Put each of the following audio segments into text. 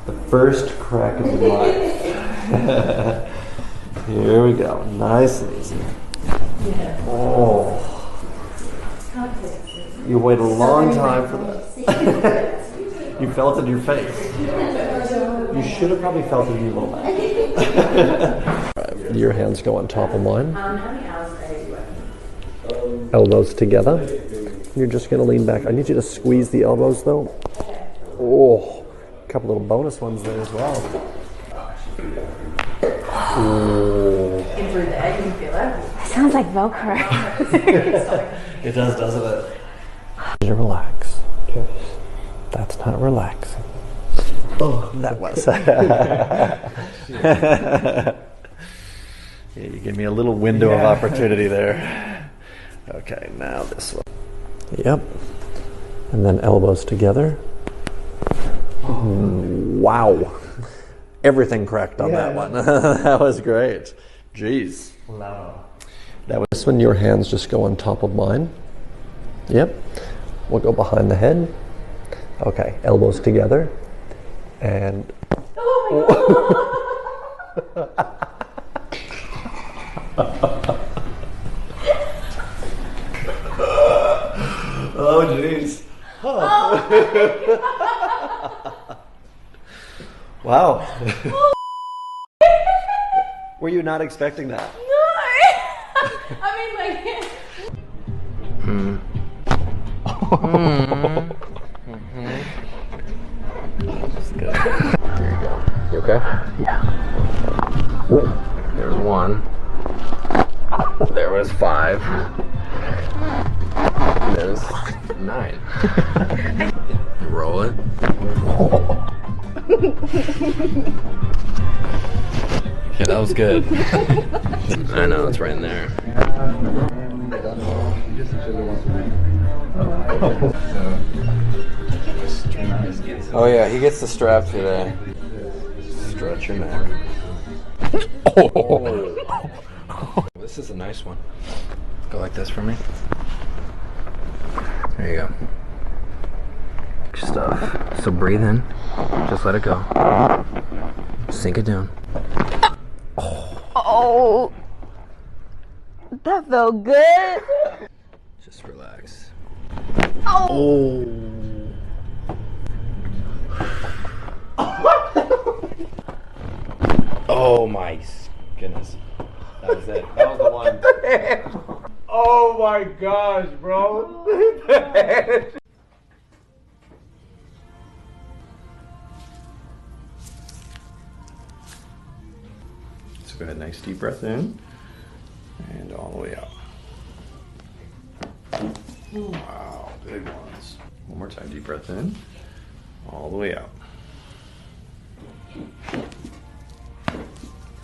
The first crack of your life. Here we go. Nice and easy. Oh. You waited a long time for that. You felt it in your face. You should have probably felt it in your low back. Your hands go on top of mine. Elbows together. You're just going to lean back. I need you to squeeze the elbows though. Oh, a couple little bonus ones there as well. Oh. It sounds like Velcro. It does, doesn't it? Relax. Yes. That's not relaxing. Oh, that was. Yeah, you gave me a little window of opportunity there. Okay, now this one. Yep. And then elbows together. Wow. Everything cracked on that one. That was great. Jeez. Wow. That was when your hands just go on top of mine. Yep. We'll go behind the head. Okay, elbows together. And oh jeez. Oh. Wow. Were you not expecting that? No. I mean, like. That's good. There you go. You okay? Yeah. Ooh. There's one. There was 5. There's 9. Roll it. Yeah, that was good. I know, it's right in there. Oh yeah, he gets the strap today. Stretch your neck. Oh. This is a nice one. Go like this for me. There you go. Good stuff. So breathe in. Just let it go. Sink it down. Oh. That felt good. Just relax. Oh. Oh my goodness. That was it. That was the one. Oh my gosh, bro. So go ahead, nice deep breath in. And all the way out. Wow, big ones. One more time, deep breath in. All the way out.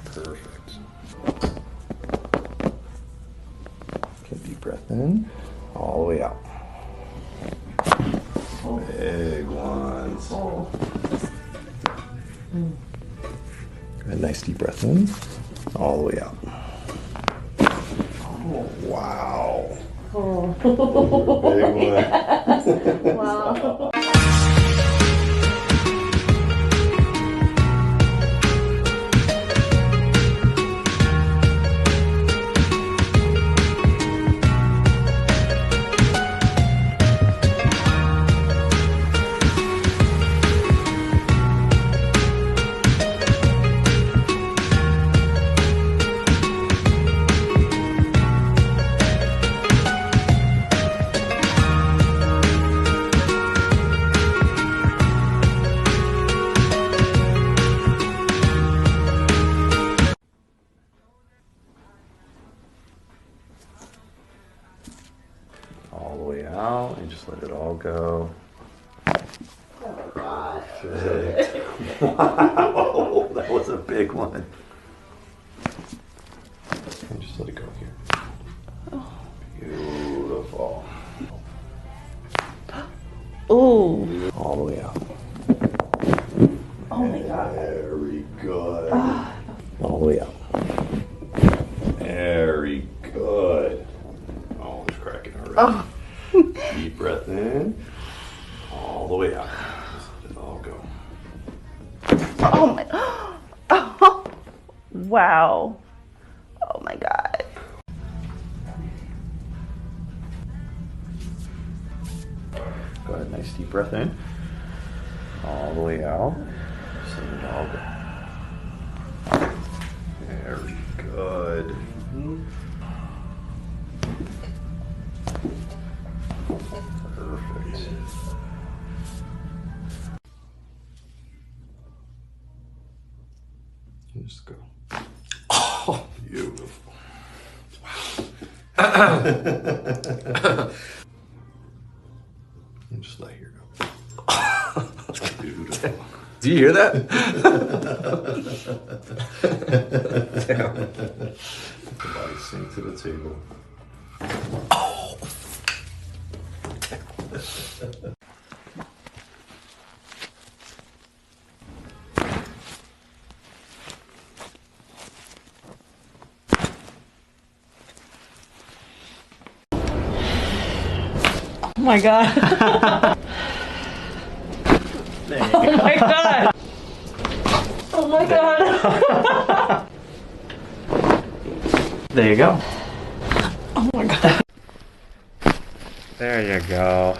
Perfect. Okay, deep breath in. All the way out. Big ones. Good, nice deep breath in. All the way out. Oh, wow. Big one. Wow. All the way out and just let it all go. Perfect. Wow, that was a big one. And just let it go here. Beautiful. Ooh. All the way out. Oh my God. Very good. All the way out. Very good. Oh, it's cracking already. Oh. Deep breath in. All the way out. Just let it all go. Oh my. Oh, wow. Oh my God. Go ahead, nice deep breath in. All the way out. Send it all down. Very good. Perfect. Just go. Oh, beautiful. Wow. And just let here go. Beautiful. Do you hear that? Damn. Let the body sink to the table. Oh my God. Oh my God. Oh my God. There you go. Oh my God. There you go.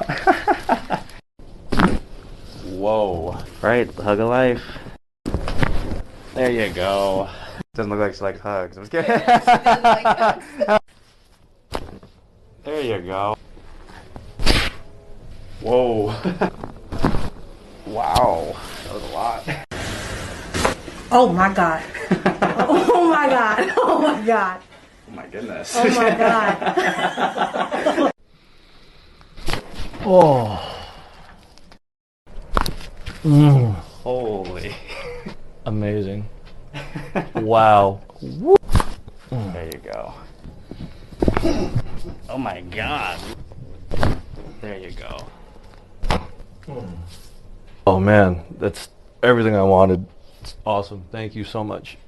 Whoa. Right, hug of life. There you go. Doesn't look like she likes hugs. I'm just kidding. There you go. Whoa. Wow. That was a lot. Oh my God. Oh my God. Oh my God. Oh my goodness. Oh my God. Oh. Holy. Amazing. Wow. There you go. Oh my God. There you go. Oh man, that's everything I wanted. It's awesome. Thank you so much.